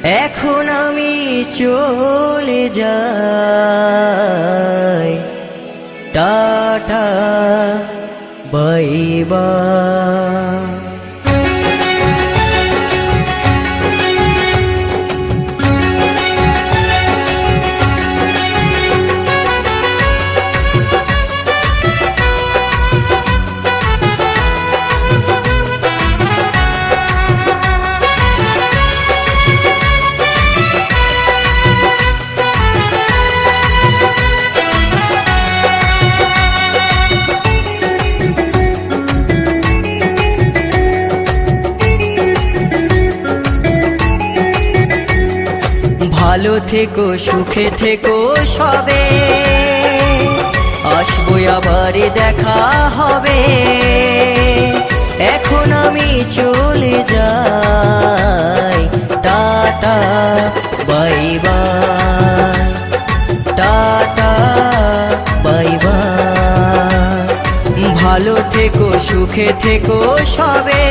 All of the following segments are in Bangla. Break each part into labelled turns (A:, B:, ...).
A: এখন আমি চলে যাই, টাটা বাই বাই। ভালো থেকো, সুখে থেকো সবে, আসবো আবার দেখা হবে। এখন আমি চলে যাই, tata bye bye, tata bye bye. ভালো থেকো, সুখে থেকো সবে,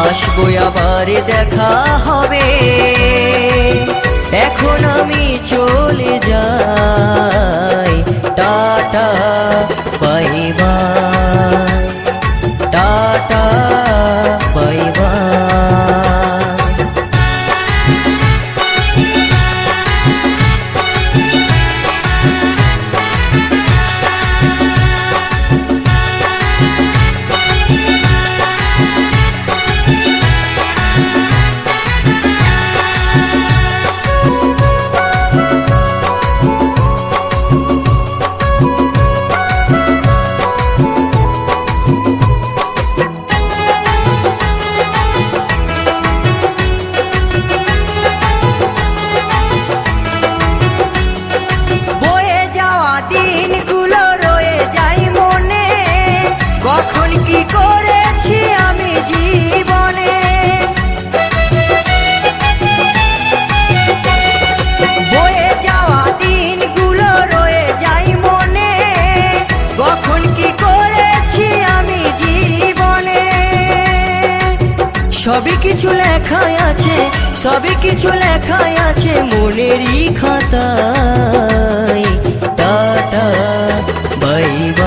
A: আসবো আবার দেখা হবে। এখন আমি চলে যাই, tata bye bye, tata bye bye. দিনগুলো রয়ে যাই মনে, কখন কি করেছি আমি জীবনে। বয়ে যাওয়া দিনগুলো রয়ে যাই মনে, কখন কি করেছি আমি জীবনে। সবই কিছু লেখাই আছে, সবই কিছু লেখাই আছে মনেরই খাতায়, টাটা বাই বাই।